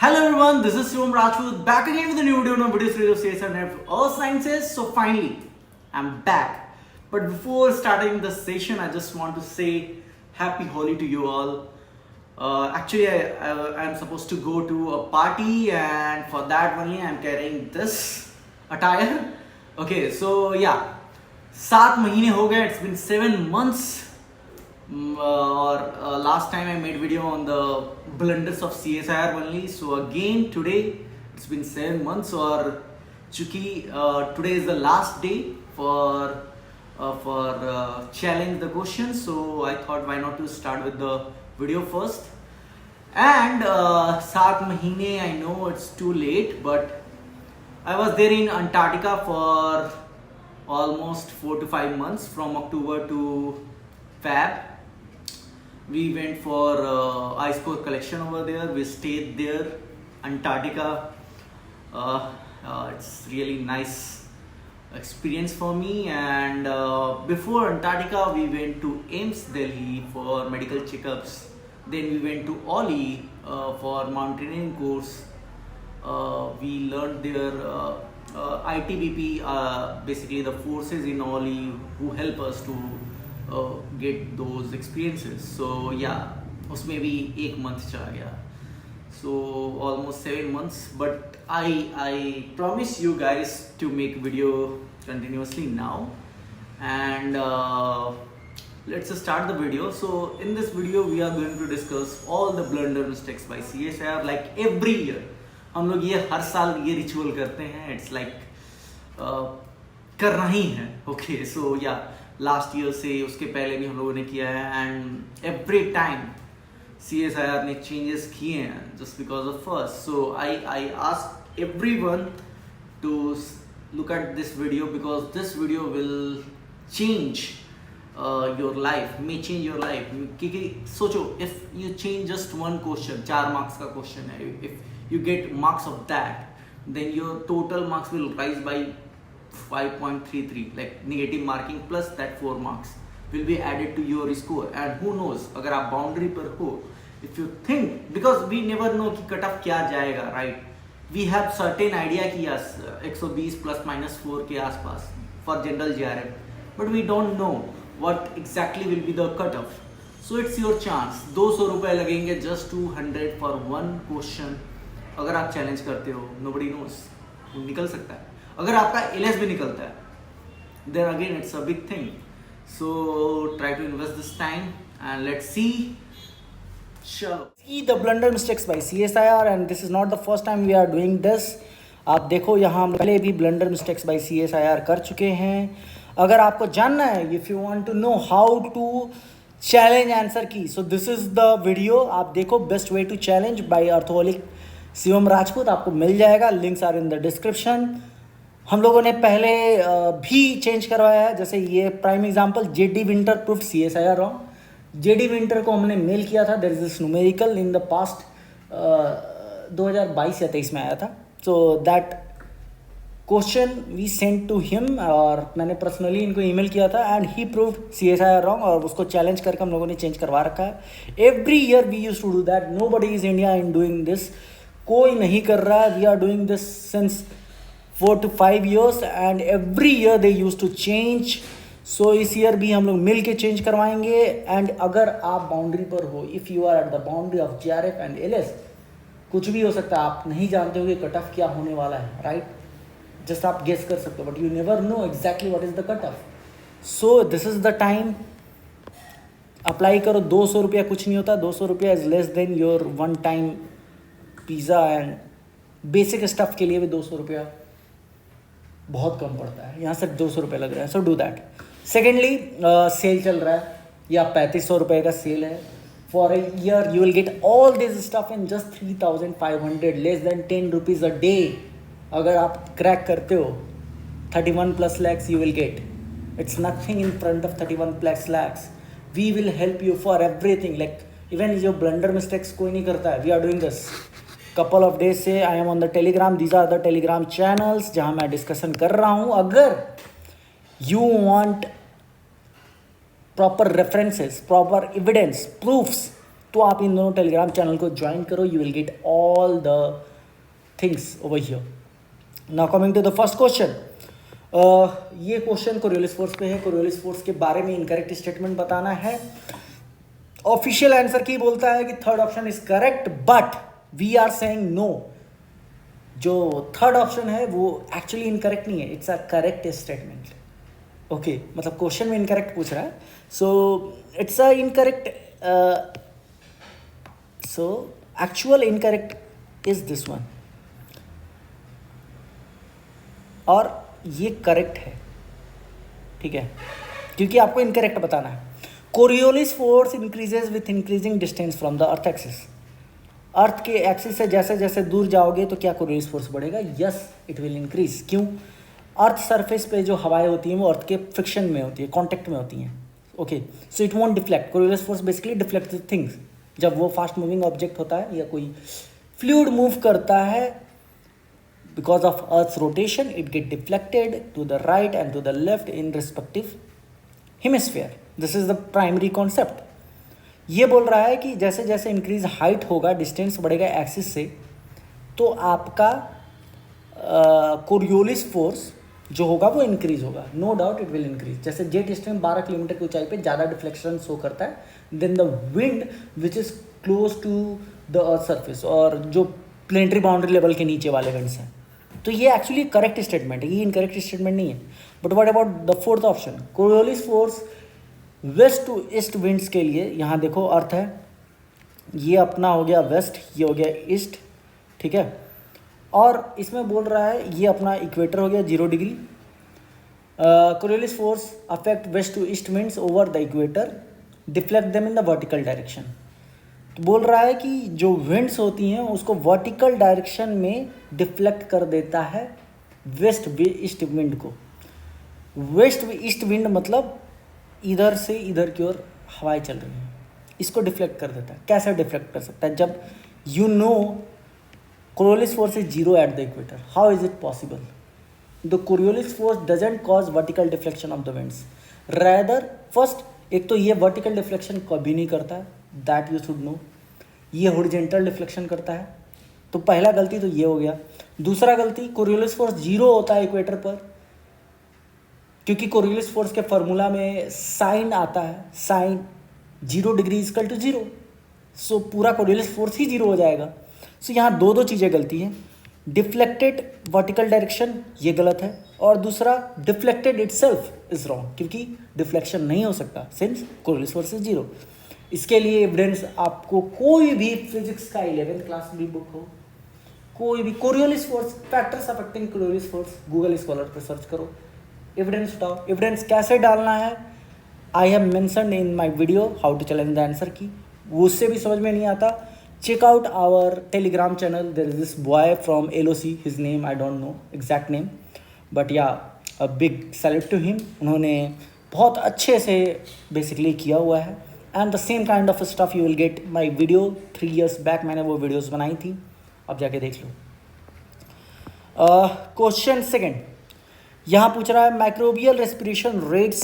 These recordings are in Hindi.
Hello everyone, this is Shivam Rajput back again with a new video on a video series of CSIR and Earth Sciences. So finally, I'm back. But before starting the session, I just want to say Happy Holi to you all. Actually, I'm supposed to go to a party, and for that only I'm carrying this attire. Okay, so yeah, 7 महीने हो गए. It's been 7 months. Last time I made video on the blunders of CSIR only. So again today it's been 7 months और चूँकि today is the last day for challenge the question. So I thought why not to start with the video first. And 7 महीने, I know it's too late, but I was there in Antarctica for almost 4 to 5 months from October to Feb. We went for ice core collection over there. We stayed there, Antarctica. It's really nice experience for me. And before Antarctica, we went to AIMS Delhi for medical checkups. Then we went to Oli for mountaineering course. We learned there ITBP, basically the forces in Oli who help us to get those experiences. So yeah, उसमें भी 1 month चला गया. So almost 7 months. But I promise you guys to make video continuously now. And let's start the video. So in this video we are going to discuss all the blunder mistakes by CSIR. Like every year हम लोग ये हर साल ये रिचुअल करते हैं. It's like करना ही है. Okay, so yeah, last year से उसके पहले भी हम लोगों ने किया है. एंड एवरी टाइम CSIR ने चेंजेस किए हैं just because of first. So I ask everyone to look at this video because this video will change your life, may change your life. क्योंकि सोचो, if you change just 1 question, 4 marks का क्वेश्चन है, if you get marks of that then your total marks will rise by 5.33, like negative marking plus that 4 marks will be added to your score. And who knows, अगर आप बाउंड्री पर हो, if you think, because we never know कि कट ऑफ क्या जाएगा, right? We have certain idea कि yes 120 plus minus 4 के आसपास for general JRF, but we don't know what exactly will be the cut off. So it's your chance. 200 रुपए लगेंगे just 200 for 1 question. अगर आप चैलेंज करते हो, nobody knows, निकल सकता है. अगर आपका LS भी निकलता है, then again it's a big thing. So try to invest this time and let's see. चलो, see the blunder mistakes by CSIR, and this is not the first time we are doing this. आप देखो यहाँ हम पहले भी blunder mistakes by CSIR कर चुके हैं. अगर आपको जानना है, if you want to know how to challenge answer key, so this is the video. आप देखो best way to challenge by Artholic Shivam Rajput, आपको मिल जाएगा. Links are in the description. हम लोगों ने पहले भी चेंज करवाया है. जैसे ये prime example, JD Winter proofed CSIR wrong. JD Winter को हमने मेल किया था. There is this numerical in the past 2022 या 23 में आया था. So that question we sent to him, और मैंने पर्सनली इनको ईमेल किया था, and he proved CSIR wrong, और उसको चैलेंज करके हम लोगों ने चेंज करवा रखा है. Every year we use to do that. Nobody is India in doing this. कोई नहीं कर रहा है. We are doing this since 4 to 5 years, and every year they used to change. So इस ईयर भी हम लोग मिल के चेंज करवाएंगे. एंड अगर आप बाउंड्री पर हो, if you are at the boundary of JRF and LS, कुछ भी हो सकता है. आप नहीं जानते हो कि कट ऑफ क्या होने वाला है, राइट? जस्ट आप गेस कर सकते हो, but you never know exactly what is the cut off. So this is the time. Apply करो. 200 रुपया कुछ नहीं होता. 200 रुपया is less than your 1 time pizza, and basic stuff के लिए भी 200 रुपया बहुत कम पड़ता है. यहाँ सिर्फ 200 रुपये लग रहा है. So do that. Secondly, sale चल रहा है, या 3500 रुपये का सेल है. For a year you will get all this stuff in just 3500, less than 10 rupees a day. अगर आप क्रैक करते हो 31 plus lakhs you will get. It's nothing in front of 31 plus lakhs. We will help you for everything. Like even जो blunder mistakes कोई नहीं करता है. We are doing this. couple of days से I am on the Telegram. These are the Telegram channels जहाँ मैं डिस्कशन कर रहा हूँ. अगर you want proper references, proper evidence, proofs तो आप इन दोनों टेलीग्राम चैनल को ज्वाइन करो, you will get all the things over here. Now coming to the first question. ये क्वेश्चन कोरियोलिस फोर्स पे है. कोरियोलिस फोर्स के बारे में इनकरेक्ट स्टेटमेंट बताना है. ऑफिशियल आंसर की बोलता है कि third option is correct, but we are saying no. जो थर्ड ऑप्शन है वो एक्चुअली इनकरेक्ट नहीं है, it's a correct statement. Okay, मतलब क्वेश्चन में इनकरेक्ट पूछ रहा है, so it's a incorrect. So actual incorrect is this one, और ये करेक्ट है. ठीक है, क्योंकि आपको इनकरेक्ट बताना है. Coriolis force increases with increasing distance from the earth axis. Earth के एक्सिस से जैसे जैसे दूर जाओगे तो क्या कोरियोलिस फोर्स बढ़ेगा? Yes, it will increase. क्यों? अर्थ सरफेस पे जो हवाएं होती हैं वो अर्थ के फ्रिक्शन में होती है, कांटेक्ट में होती हैं. Okay, so it won't deflect. Coriolis force basically deflect things. जब वो फास्ट मूविंग ऑब्जेक्ट होता है या कोई फ्लूइड मूव करता है, because of Earth's rotation, it get deflected to the right and to the left in respective hemisphere. This is the primary concept. ये बोल रहा है कि जैसे जैसे इंक्रीज हाइट होगा, डिस्टेंस बढ़ेगा एक्सिस से, तो आपका कोरियोलिस फोर्स जो होगा वो इंक्रीज होगा. No doubt it will increase. जैसे जेट स्ट्रीम 12 किलोमीटर की ऊंचाई पे ज़्यादा डिफ्लेक्शन शो करता है then the wind which is close to the earth surface, और जो प्लेनेटरी बाउंड्री लेवल के नीचे वाले विंड्स हैं. तो ये एक्चुअली करेक्ट स्टेटमेंट है, ये इनकरेक्ट स्टेटमेंट नहीं है. But what about the fourth option? Coriolis force west to east winds के लिए, यहाँ देखो अर्थ है, ये अपना हो गया वेस्ट, ये हो गया ईस्ट. ठीक है, और इसमें बोल रहा है ये अपना इक्वेटर हो गया 0 degree. Coriolis force affect west to east winds over the equator, deflect them in the vertical direction. तो बोल रहा है कि जो विंड्स होती हैं उसको वर्टिकल डायरेक्शन में डिफ्लेक्ट कर देता है वेस्ट ईस्ट विंड को. वेस्ट ईस्ट विंड मतलब इधर से इधर की ओर हवाएं चल रही हैं, इसको डिफ्लेक्ट कर देता है. कैसे डिफ्लेक्ट कर सकता है? जब you know Coriolis force is 0 at the equator, how is it possible? The Coriolis force doesn't cause vertical deflection of the winds, rather first, एक तो ये वर्टिकल डिफ्लेक्शन कभी नहीं करता है, दैट यू शुड नो. ये हॉरिजॉन्टल डिफ्लेक्शन करता है. तो पहला गलती तो ये हो गया. दूसरा गलती, कोरियोलिस फोर्स 0 होता है इक्वेटर पर, क्योंकि कोरियोलिस फोर्स के फार्मूला में साइन आता है, साइन 0 डिग्री इक्वल टू 0. सो पूरा कोरियोलिस फोर्स ही 0 हो जाएगा. सो यहाँ दो चीज़ें गलती हैं. डिफ्लेक्टेड वर्टिकल डायरेक्शन ये गलत है, और दूसरा डिफ्लेक्टेड इटसेल्फ इज रॉन्ग, क्योंकि डिफ्लेक्शन नहीं हो सकता सिंस कोरियोलिस फोर्स इज 0. इसके लिए एविडेंस आपको कोई भी फिजिक्स का 11th क्लास की बुक हो, कोई भी Coriolis force factors affecting Coriolis force, Google Scholar पे सर्च करो, एविडेंस उठाओ. एविडेंस कैसे डालना है I have mentioned in my video how to challenge the answer key. वो उससे भी समझ में नहीं आता, check out our Telegram channel. There is this boy from LOC, his name I don't know exact name, but yeah a big salute to him. उन्होंने बहुत अच्छे से बेसिकली किया हुआ है. And the same kind of stuff you will get my video 3 years back. मैंने वो वीडियोज़ बनाई थी, अब जाके देख लो. क्वेश्चन सेकेंड यहाँ पूछ रहा है microbial respiration rates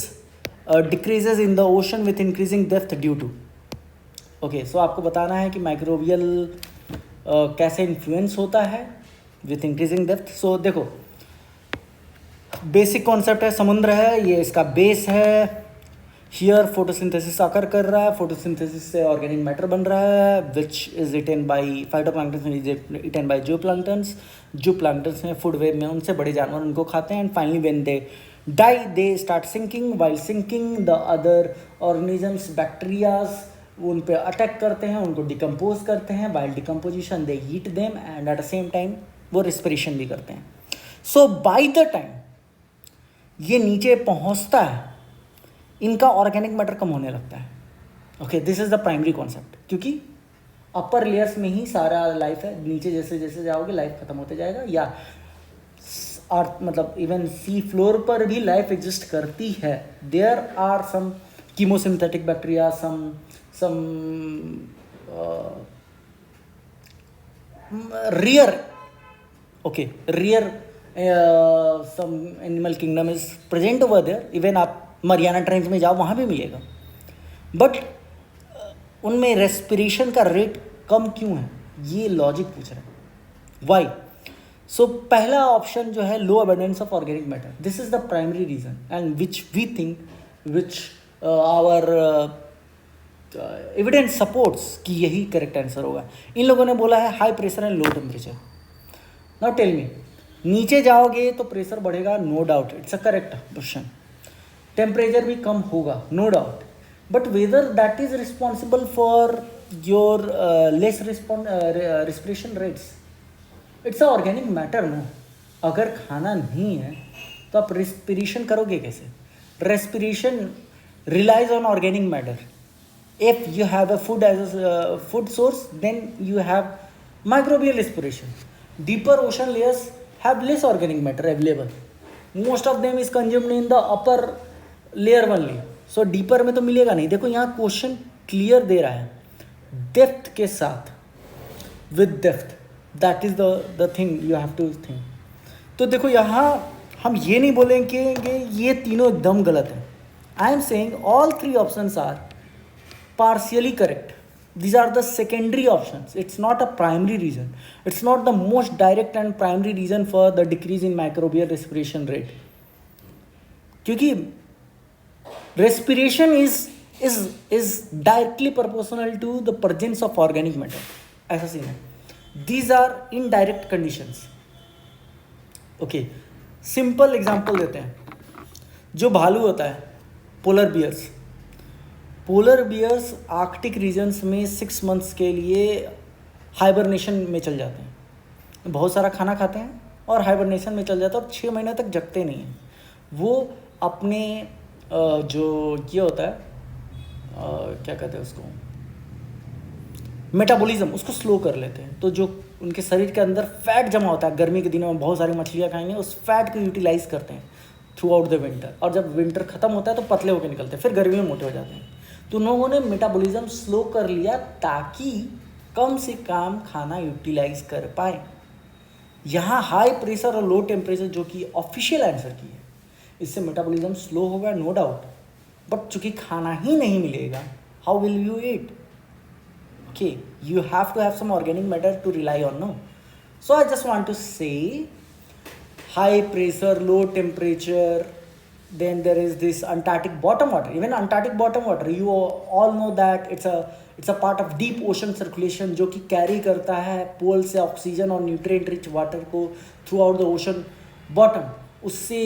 decreases in the ocean with increasing depth due to. Okay, so आपको बताना है कि माइक्रोबियल कैसे इन्फ्लुएंस होता है विथ इंक्रीजिंग डेप्थ. सो देखो, बेसिक कॉन्सेप्ट है, समुद्र है, ये इसका बेस है. हियर फोटोसिंथेसिस आकर कर रहा है, फोटोसिंथेसिस से ऑर्गेनिक मैटर बन रहा है which is eaten by phytoplankton, is eaten by zooplanktons. Zooplanktons में फूड वेब में उनसे बड़े जानवर उनको खाते हैं. And finally when they die they start sinking. While sinking the other organisms, bacterias, वो उन पर अटैक करते हैं, उनको डिकम्पोज करते हैं. While decomposition they eat them, and at the same time वो रेस्पिरेशन भी करते हैं. सो बाई द टाइम ये नीचे पहुंचता है, इनका ऑर्गेनिक मैटर कम होने लगता है. Okay, this is the primary concept, क्योंकि अपर लेयर्स में ही सारा लाइफ है. नीचे जैसे जैसे जाओगे लाइफ खत्म होते जाएगा. या अर्थ मतलब इवन सी फ्लोर पर भी लाइफ एग्जिस्ट करती है. There are some chemosynthetic bacteria, some rare, okay, rare some animal kingdom is present over there. Even आप मरियाना ट्रेंच में जाओ, वहाँ भी मिलेगा. बट उनमें रेस्पिरेशन का रेट कम क्यों है, ये लॉजिक पूछ रहे हैं। वाई? सो पहला ऑप्शन जो है low abundance of organic matter, this is the primary reason and which we think which our evidence supports कि यही करेक्ट आंसर होगा। इन लोगों ने बोला है high pressure and low temperature. Now tell me, नीचे जाओगे तो प्रेशर बढ़ेगा, no doubt, it's a correct question. Temperature भी कम होगा, no doubt, but whether that is responsible for your less respiration rates, it's a organic matter no. अगर खाना नहीं है तो आप रेस्पिरेशन करोगे कैसे? Respiration relies on organic matter. If you have a food as a food source, then you have microbial respiration. Deeper ocean layers have less organic matter available. Most of them is consumed in the upper layer only. So deeper में तो मिलेगा नहीं। देखो यहाँ क्वेश्चन क्लियर दे रहा है, डेप्थ के साथ, with depth, that is the thing you have to think. तो देखो यहाँ हम ये नहीं बोलेंगे कि ये तीनों एकदम गलत है। I am saying all three options are partially correct. These are the secondary options. It's not a primary reason. It's not the most direct and primary reason for the decrease in microbial respiration rate. क्योंकि respiration is directly proportional to the presence of organic matter. ऐसा सीन है. These are indirect conditions. Okay. Simple example देते हैं. जो भालू होता है, polar bears. Polar bears Arctic regions में 6 मंथ्स के लिए हाइबरनेशन में चल जाते हैं, बहुत सारा खाना खाते हैं और हाइबरनेशन में चल जाते हैं और 6 महीने तक जगते नहीं हैं। वो अपने जो ये होता है क्या कहते हैं उसको, मेटाबॉलिज्म, उसको स्लो कर लेते हैं। तो जो उनके शरीर के अंदर फैट जमा होता है, गर्मी के दिनों में बहुत सारी मछलियाँ खाएंगे, उस फैट को यूटिलाइज करते हैं थ्रू आउट द विंटर, और जब विंटर ख़त्म होता है तो पतले होकर निकलते हैं, फिर गर्मी में मोटे हो जाते हैं। तो उन लोगों ने मेटाबॉलिज्म स्लो कर लिया ताकि कम से कम खाना यूटिलाइज कर पाए। यहाँ हाई प्रेशर और लो टेम्परेचर जो कि ऑफिशियल आंसर की है, इससे मेटाबॉलिज्म स्लो होगा, नो डाउट, बट चूंकि खाना ही नहीं मिलेगा, how will you eat? Okay, you have to have some organic matter to rely on, no. So I just want to say high pressure, low temperature, then there is this Antarctic bottom water. Even Antarctic bottom water, you all know that it's a part of deep ocean circulation जो कि कैरी करता है पोल से ऑक्सीजन और न्यूट्रिएंट रिच वाटर को through out the ocean bottom. उससे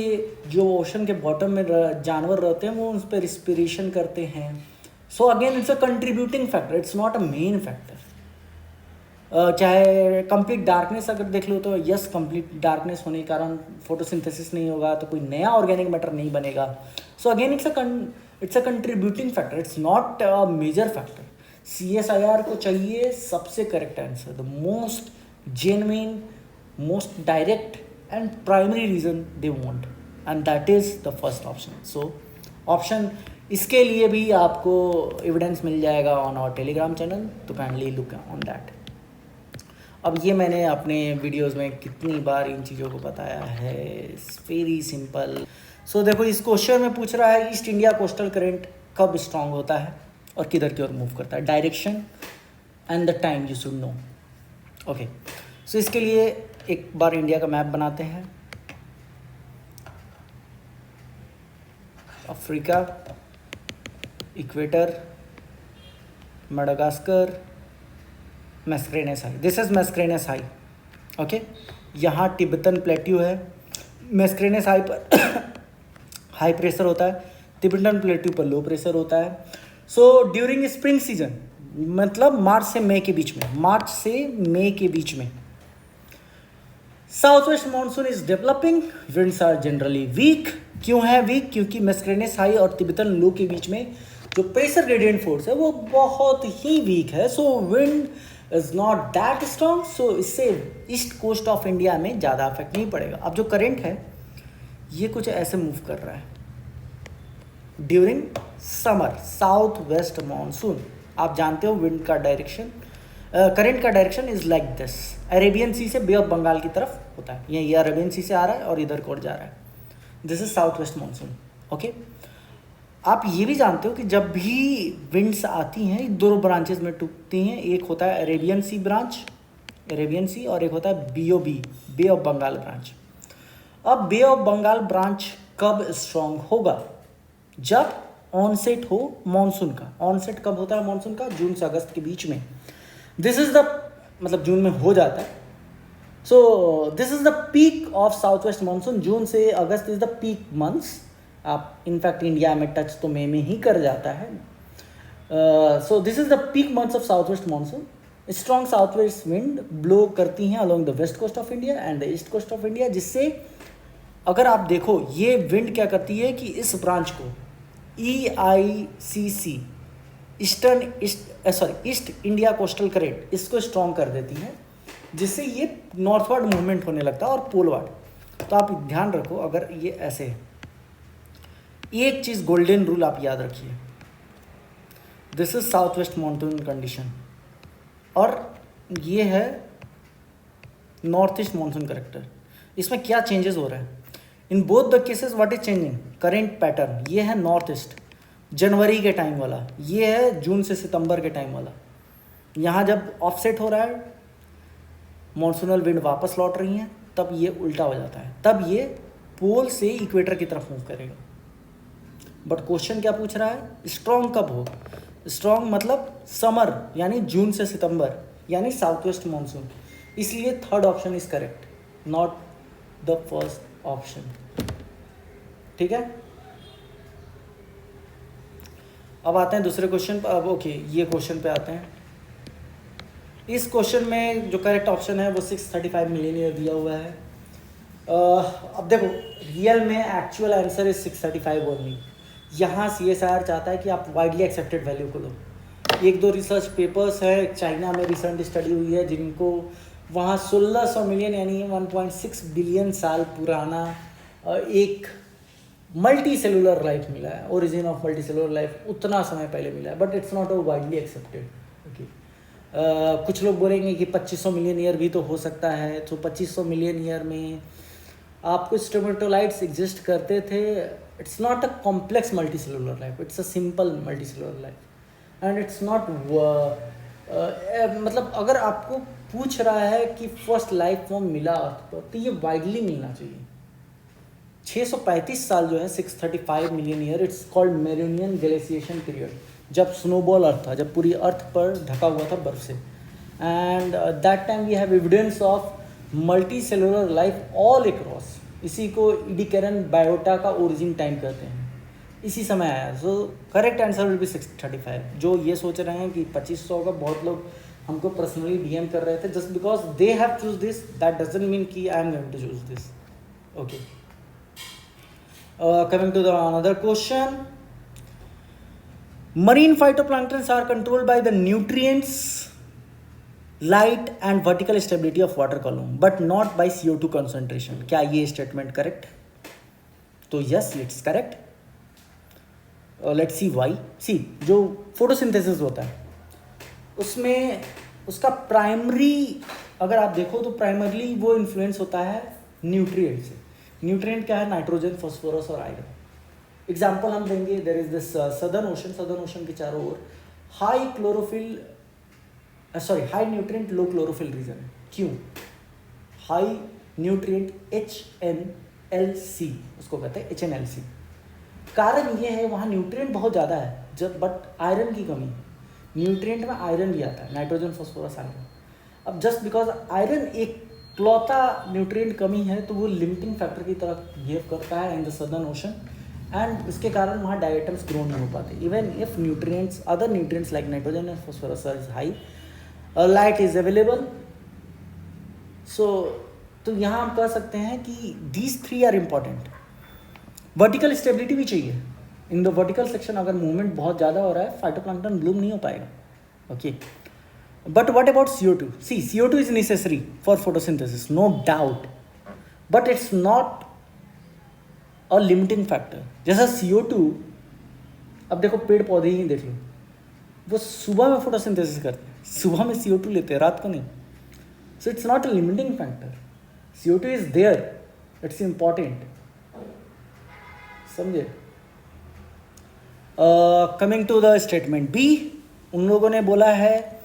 जो ओशन के बॉटम में जानवर रहते हैं वो उस पर रिस्पिरेशन करते हैं। सो again it's a contributing factor, it's not a main factor. चाहे कंप्लीट डार्कनेस अगर देख लो तो यस, कंप्लीट डार्कनेस होने के कारण फोटोसिंथेसिस नहीं होगा तो कोई नया ऑर्गेनिक मैटर नहीं बनेगा। So again it's a contributing factor, it's not a major factor. CSIR को चाहिए सबसे correct answer, the most genuine, most direct and primary reason they want, and that is the first option. So option इसके लिए भी आपको एविडेंस मिल जाएगा ऑन आवर टेलीग्राम चैनल, तो काइंडली लुक ऑन दैट। अब ये मैंने अपने वीडियोस में कितनी बार इन चीज़ों को बताया है, इट्स वेरी सिंपल। सो देखो इस क्वेश्चन में पूछ रहा है ईस्ट इंडिया कोस्टल करंट कब स्ट्रांग होता है और किधर की ओर मूव करता है, direction and the time you should know. Okay, so इसके लिए एक बार इंडिया का मैप बनाते हैं। Africa, equator, Madagascar, Mascarene high, this is Mascarene high. Okay, यहाँ तिब्बतन प्लेट्यू है, मैस्क्रेनस हाई पर हाई प्रेशर होता है, तिब्बतन प्लेट्यू पर लो प्रेशर होता है। सो ड्यूरिंग स्प्रिंग सीजन, मतलब मार्च से मई के बीच में, मार्च से मई के बीच में south west monsoon is developing, winds are generally weak. क्यों है वीक? क्योंकि मैस्क्रेनस हाई और तिब्बतन लो के बीच में जो प्रेशर ग्रेडियंट फोर्स है वो बहुत ही वीक है। So wind is not that strong, so इससे ईस्ट कोस्ट ऑफ इंडिया में ज़्यादा इफेक्ट नहीं पड़ेगा। अब जो करंट है ये कुछ ऐसे मूव कर रहा है during summer, south west monsoon. आप जानते हो विंड का डायरेक्शन, करंट का direction is like this, Arabian Sea से बे ऑफ बंगाल की तरफ होता है। ये अरेबियन सी से आ रहा है और इधर को जा रहा है। This is south west monsoon. Okay, आप ये भी जानते हो कि जब भी विंड्स आती हैं दो ब्रांचेस में टूटती हैं, एक होता है Arabian Sea branch, Arabian Sea, और एक होता है BOB, Bay of Bengal branch. अब बे ऑफ बंगाल ब्रांच कब स्ट्रांग होगा? जब ऑनसेट हो मॉनसून का। ऑनसेट कब होता है मॉनसून का? जून से अगस्त के बीच में। दिस इज द, मतलब जून में हो जाता है। So this is the peak of south west monsoon. June से August is the peak months. आप इनफैक्ट इंडिया में टच तो मई में ही कर जाता है। So this is the peak months of south west monsoon. Strong south west wind blow करती हैं along the west coast of India and the east coast of India, जिससे अगर आप देखो ये विंड क्या करती है कि इस ब्रांच को EICC, east India coastal current, इसको स्ट्रॉन्ग कर देती है, जिससे ये नॉर्थवर्ड मूवमेंट होने लगता है और पोलवर्ड। तो आप ध्यान रखो, अगर ये ऐसे है, एक चीज़ गोल्डन रूल आप याद रखिए, this is south west monsoon condition, और ये है नॉर्थ ईस्ट मानसून करेक्टर। इसमें क्या चेंजेस हो रहा है? In both the cases what is changing? Current pattern. ये है नॉर्थ ईस्ट जनवरी के टाइम वाला, ये है जून से सितंबर के टाइम वाला। यहाँ जब ऑफसेट हो रहा है, मॉनसूनल विंड वापस लौट रही हैं, तब ये उल्टा हो जाता है, तब ये पोल से इक्वेटर की तरफ मूव करेगा। बट क्वेश्चन क्या पूछ रहा है? स्ट्रॉन्ग कब हो? स्ट्रॉन्ग मतलब समर, यानी जून से सितंबर, यानी साउथ वेस्ट मानसून। इसलिए third option is correct, not the first option. ठीक है, अब आते हैं दूसरे क्वेश्चन पर। अब ओके, ये क्वेश्चन पे आते हैं। इस क्वेश्चन में जो करेक्ट ऑप्शन है वो 635 मिलियन ईयर दिया हुआ है। अब देखो, रियल में एक्चुअल आंसर इज 635 ओनली। यहाँ CSIR चाहता है कि आप वाइडली एक्सेप्टेड वैल्यू को लो। एक दो रिसर्च पेपर्स है, चाइना में रिसेंट स्टडी हुई है, जिनको वहाँ 1600 मिलियन यानी 1.6 बिलियन साल पुराना एक मल्टी सेलुलर लाइफ मिला है। Origin of multicellular life उतना समय पहले मिला है, but it's not widely accepted. Okay, कुछ लोग बोलेंगे कि 2500 मिलियन ईयर भी तो हो सकता है। तो 2500 मिलियन ईयर में आपको स्टोमेटोलाइट्स एग्जिस्ट करते थे। It's not a complex multi cellular life, it's a simple multi cellular life and it's not मतलब अगर आपको पूछ रहा है कि फर्स्ट लाइफ फॉर्म मिला अर्थ पर, तो ये वाइडली मिलना चाहिए। 635 साल जो है 635 million year, it's called Marinoan glaciation period, जब स्नोबॉल अर्थ था, जब पूरी अर्थ पर ढका हुआ था बर्फ से। And that time we have evidence of multicellular life all across. इसी को इडिकेरन बायोटा का ओरिजिन टाइम कहते हैं, इसी समय आया। So correct answer will be 635। जो ये सोच रहे हैं कि 2500 होगा, बहुत लोग हमको पर्सनली DM कर रहे थे, just because they have choose this, that doesn't mean कि I am going to choose this. Okay, coming to the another question. Marine phytoplanktons are controlled by the nutrients, light and vertical stability of water column, but not by CO2 concentration. क्या ये statement correct? तो yes, it's correct. Let's see why. See, जो photosynthesis होता है उसमें उसका प्राइमरी अगर आप देखो तो प्राइमरली वो इन्फ्लुएंस होता है न्यूट्रिएंट से। न्यूट्रिएंट क्या है? नाइट्रोजन, फॉस्फोरस और आयरन। एग्जाम्पल हम देंगे, there is this southern ocean के चारों ओर high nutrient low chlorophyll region है। क्यों? हाई न्यूट्रिएंट HNLC उसको कहते हैं, HNLC। कारण ये है वहाँ न्यूट्रिएंट बहुत ज़्यादा है, जब बट आयरन की कमी है। न्यूट्रिएंट में आयरन भी आता है, नाइट्रोजन, फॉस्फोरस, आयरन। अब जस्ट बिकॉज आयरन एक क्लौता न्यूट्रिएंट कमी है, तो वो लिमिटिंग फैक्टर की तरह बिहेव करता है in the Southern Ocean, and उसके कारण वहाँ डायटम्स ग्रो नहीं हो पाते। Even if nutrients, other nutrients like nitrogen and phosphorus is high, light is available. So तो यहाँ हम कह सकते हैं कि these 3 are important. Vertical stability भी चाहिए। इन द वर्टिकल सेक्शन अगर मूवमेंट बहुत ज़्यादा हो रहा है, फाइटोप्लैंक्टन ब्लूम नहीं हो पाएगा। Okay, but what about CO2? See, CO2 is necessary for photosynthesis, no doubt, but it's not a limiting factor. जैसा CO2, अब देखो पेड़ पौधे ही देख लो, वो सुबह में फोटोसिंथेसिस करते हैं, सुबह में CO2 लेते हैं, रात को नहीं। So it's not a limiting factor. CO2 is there, it's important. समझे? Coming to the statement B, उन लोगों ने बोला है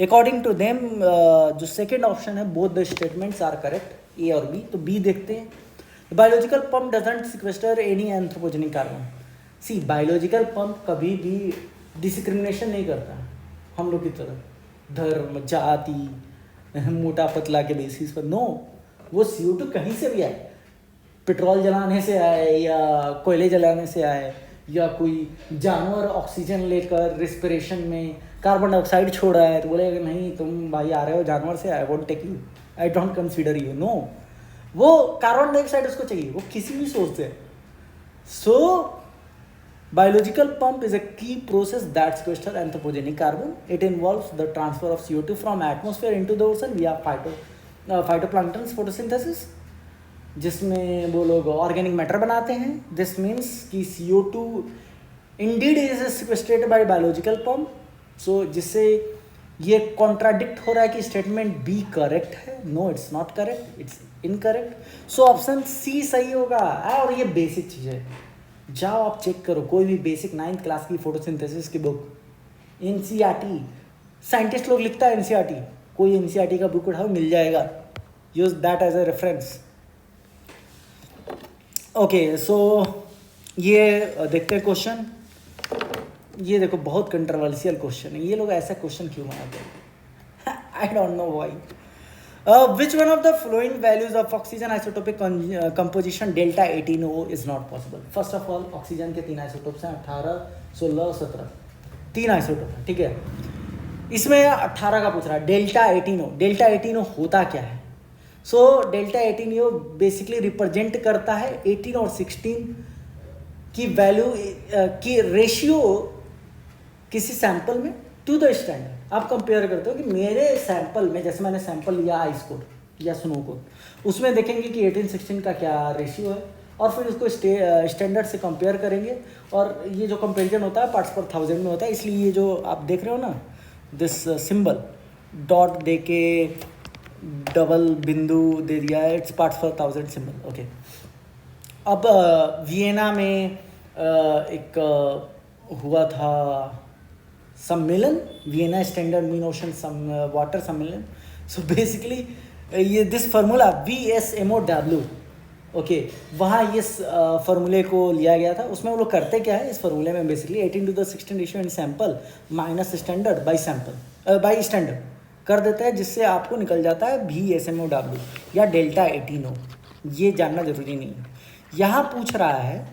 अकॉर्डिंग टू देम जो सेकेंड ऑप्शन है both the statements are correct, A और बी। तो बी देखते हैं, biological pump doesn't sequester any anthropogenic carbon. See biological pump कभी भी डिस्क्रिमिनेशन नहीं करता हम लोग की तरह धर्म जाति मोटा पतला के बेसिस पर, नो, वो CO2 कहीं से भी आए, पेट्रोल जलाने से आए या कोयले जलाने से आए या कोई जानवर ऑक्सीजन लेकर रिस्पिरेशन में कार्बन डाइऑक्साइड छोड़ रहा है तो बोलेगा नहीं तुम भाई आ रहे हो जानवर से, I won't take you, I don't consider you, no, वो कार्बन डाइऑक्साइड उसको चाहिए, वो किसी भी सोर्स से। सो biological pump is a key process that sequesters anthropogenic carbon. It involves the transfer of CO2 from atmosphere into the ocean via phytoplankton's photosynthesis, जिसमें वो लोग ऑर्गेनिक मैटर बनाते हैं। दिस मीन्स कि CO2 indeed is sequestrated by biological pump. So जिससे ये कॉन्ट्राडिक्ट हो रहा है कि स्टेटमेंट बी करेक्ट है, no it's not correct, it's incorrect. So option C सही होगा। और ये बेसिक चीज़ है, जाओ आप चेक करो कोई भी बेसिक 9th क्लास की फोटोसिंथेसिस की बुक, NCERT, साइंटिस्ट लोग लिखता है NCERT, कोई NCERT का बुक उठाओ मिल जाएगा, use that as a reference. Okay, so ये देखते हैं क्वेश्चन। ये देखो बहुत कंट्रोवर्शियल क्वेश्चन है, ये लोग ऐसा क्वेश्चन क्यों बनाते हैं आई don't know why. Which one of the following values of oxygen isotopic composition delta 18O is not possible? First of all, oxygen के 3 आइसोटोप्स हैं, 18, 16, 17, 3 आइसोटोप है, ठीक है। इसमें 18 का पूछ रहा है, डेल्टा 18O। डेल्टा 18O होता क्या है? So delta 18O basically represent करता है 18 और 16 की वैल्यू की रेशियो किसी सैंपल में टू द स्टैंडर्ड। आप कंपेयर करते हो कि मेरे सैंपल में, जैसे मैंने सैंपल लिया आइस कोर या स्नो कोर, उसमें देखेंगे कि 18-16 का क्या रेशियो है और फिर उसको स्टैंडर्ड से कंपेयर करेंगे। और ये जो कंपेरिजन होता है पार्ट्स पर 1000 में होता है, इसलिए ये जो आप देख रहे हो ना दिस सिंबल डॉट दे के डबल बिंदु दे दिया है, इट्स पार्ट्स पर 1000 सिंबल। ओके, अब वियना में एक हुआ था सम्मेलन, Vienna standard mean ocean water सम्मेलन। सो बेसिकली ये दिस फार्मूला VSMOW, ओके, वहाँ ये फार्मूले को लिया गया था। उसमें वो लोग करते क्या है इस फार्मूले में, basically 18:16 ratio in sample minus standard by sample by standard कर देता है, जिससे आपको निकल जाता है VSMOW या डेल्टा 18O। ये जानना जरूरी नहीं है। यहाँ पूछ रहा है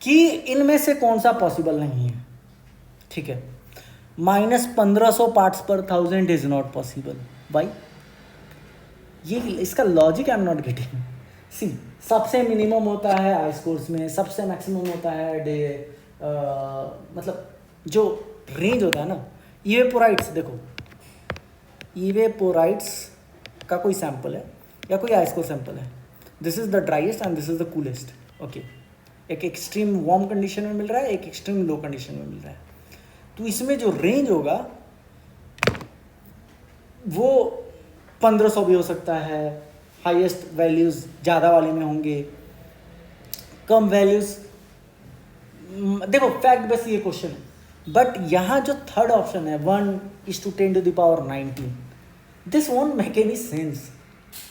कि इनमें से कौन सा पॉसिबल नहीं है, ठीक है। -1500 पार्ट्स पर 1000 इज नॉट पॉसिबल, वाई? ये इसका logic I am not getting. C, सबसे मिनिमम होता है आइस कोर्स में, सबसे मैक्सिमम होता है मतलब जो रेंज होता है ना, इवेपोराइट्स, देखो इवेपोराइट्स का कोई सैंपल है या कोई आइस कोर सैंपल है, this is the driest and this is the coolest, okay. एक एक्सट्रीम वार्म कंडीशन में मिल रहा है, एक एक्सट्रीम लो कंडीशन में मिल रहा है। तो इसमें जो रेंज होगा वो 1500 भी हो सकता है, हाईएस्ट वैल्यूज़ ज़्यादा वाले में होंगे, कम वैल्यूज़, देखो फैक्ट बस ये क्वेश्चन है। बट यहाँ जो थर्ड ऑप्शन है 1:10⁻19, this won't make any sense.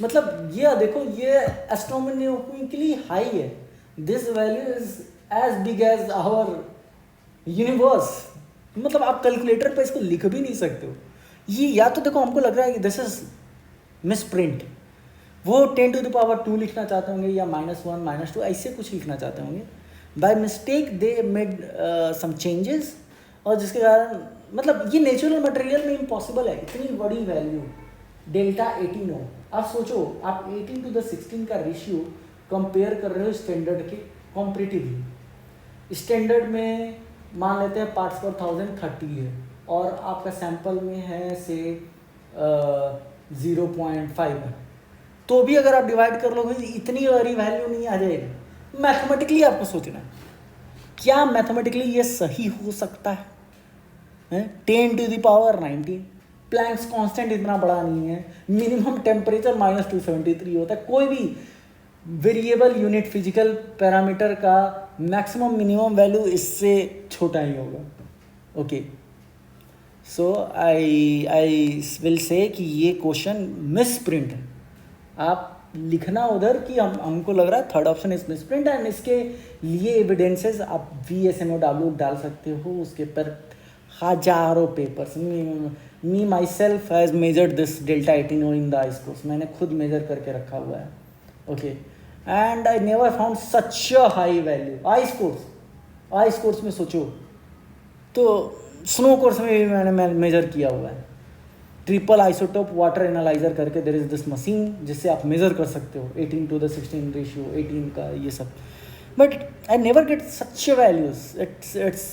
मतलब ये देखो ये एस्ट्रोनॉमिकली हाई है, this value is as big as our universe. मतलब आप कैलकुलेटर पे इसको लिख भी नहीं सकते हो। ये या तो देखो हमको लग रहा है कि दिस इज मिस प्रिंट, वो 10⁻2 लिखना चाहते होंगे या -1 -2 ऐसे कुछ लिखना चाहते होंगे। By mistake they made some changes, और जिसके कारण मतलब ये नेचुरल मटेरियल में इम्पॉसिबल है इतनी बड़ी वैल्यू डेल्टा 18O। आप सोचो आप 18:16 का रेशियो कंपेयर कर रहे हो स्टैंडर्ड के कॉम्परेटिवली। स्टैंडर्ड में मान लेते हैं पार्ट्स पर 1000 30 है और आपका सैंपल में है से 0.5 है, तो भी अगर आप डिवाइड कर लोगे इतनी बड़ी वैल्यू नहीं आ जाएगी। मैथमेटिकली आपको सोचना है क्या मैथमेटिकली ये सही हो सकता है? 10⁻19 प्लैंक्स कांस्टेंट इतना बड़ा नहीं है, मिनिमम टेम्परेचर -273 होता है। कोई भी वेरिएबल यूनिट फिजिकल पैरामीटर का मैक्सिमम मिनिमम वैल्यू इससे छोटा ही होगा. Okay, so I will say कि ये क्वेश्चन मिस प्रिंट है. आप लिखना उधर कि हमको लग रहा है third option is miss print, and इसके लिए एविडेंसेस आप VSMOW डाल सकते हो. उसके पर हजारों papers. Me my self has measured this delta 18 in the I scores. मैंने खुद मेजर करके रखा हुआ है. Okay, and I never found such a high value. I scores में सोचो तो स्नो कोर्स में भी मैंने मेजर किया हुआ है. ट्रिपल आइसोटोप वाटर एनालाइजर करके देयर इज दिस मशीन जिससे आप मेजर कर सकते हो 18:16 रेशियो 18 का ये सब. But I never get such values. It's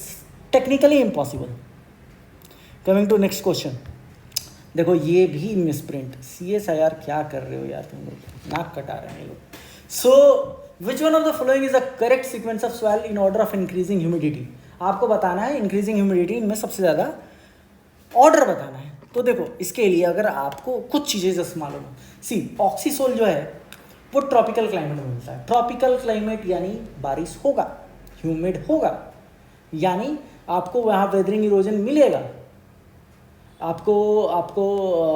technically impossible. Coming to next question. देखो ये भी मिसप्रिंट. CSIR क्या कर रहे हो यार तुम लोग, नाक कटा रहे हैं ये लोग. So which one of the following is the correct sequence of soil in order of increasing humidity. आपको बताना है इंक्रीजिंग ह्यूमिडिटी इनमें सबसे ज़्यादा ऑर्डर बताना है. तो देखो इसके लिए अगर आपको कुछ चीज़ें जस्ट मालूम हो. सी ऑक्सीसोल जो है वो ट्रॉपिकल क्लाइमेट में मिलता है. ट्रॉपिकल क्लाइमेट यानी बारिश होगा, ह्यूमिड होगा, यानी आपको वहाँ वेदरिंग इरोजन मिलेगा. आपको आपको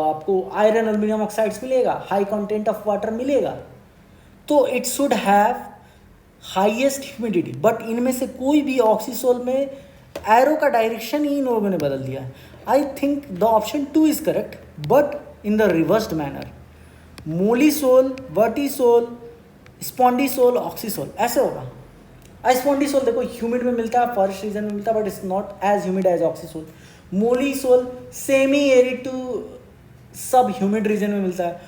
आपको आयरन एल्यूमिनियम ऑक्साइड्स मिलेगा, हाई कंटेंट ऑफ वाटर मिलेगा. तो it should have highest humidity. But इनमें से कोई भी ऑक्सीसोल में एरो का डायरेक्शन ही इन लोगों ने बदल दिया. I think the option 2 is correct but in the reversed manner. Mollisol, vertisol, spodosol, oxisol ऐसे होगा. स्पॉन्डिसोल देखो ह्यूमिड में मिलता है, फॉरेस्ट रीजन में मिलता है, but it's not as humid as oxisol. Mollisol semi arid to sub humid region में मिलता है.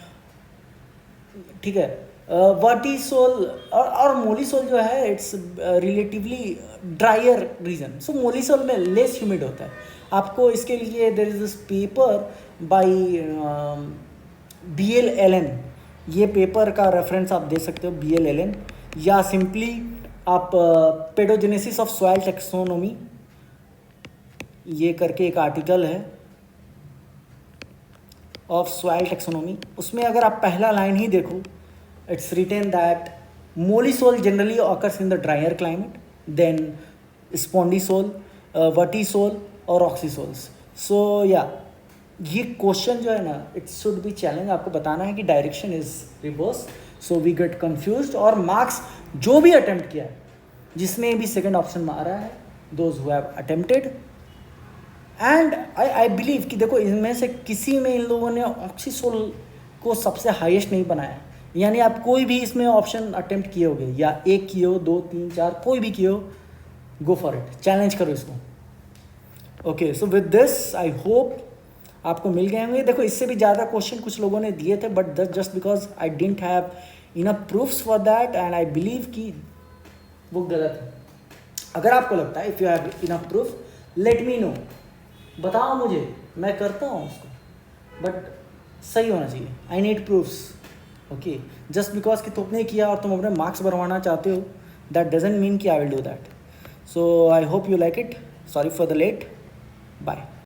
ठीक है. वर्टिसोल और मोलीसोल जो है it's relatively drier region. So mollisol में लेस ह्यूमिड होता है. आपको इसके लिए there is this paper by BL Allen. ये पेपर का रेफरेंस आप दे सकते हो BL Allen, या सिंपली आप पेडोजेनेसिस ऑफ सॉइल टेक्सोनोमी ये करके एक आर्टिकल है ऑफ सॉइल टेक्सोनोमी. उसमें अगर आप पहला लाइन ही देखो, it's written that molisol generally occurs in the drier climate, then spondysol, vertisol और oxysols. So yeah, ये क्वेश्चन जो है ना it should be challenge. आपको बताना है कि direction is reverse, so we get confused. और मार्क्स जो भी अटेम्प्ट किया है, जिसने भी सेकंड ऑप्शन मारा है, those who have attempted, and I believe कि देखो इनमें से किसी में इन लोगों ने ऑक्सीसोल को सबसे हाईएस्ट नहीं बनाया. यानी आप कोई भी इसमें ऑप्शन अटेम्प्ट किए होगे, या एक किए हो, 2, 3, 4 कोई भी किए हो, गो फॉर इट, चैलेंज करो इसको. Okay, so with this I hope आपको मिल गए होंगे. देखो इससे भी ज़्यादा क्वेश्चन कुछ लोगों ने दिए थे, but just because I didn't have enough proofs for that, and I believe कि वो गलत है. अगर आपको लगता है if you have enough proof, let me know, बताओ मुझे, मैं करता हूँ उसको, बट सही होना चाहिए. I need proofs. Okay, just because कि तुमने किया और तुम अपने मार्क्स बढ़वाना चाहते हो, दैट डजेंट मीन कि I will do that. So I hope you like it. Sorry for the late. Bye.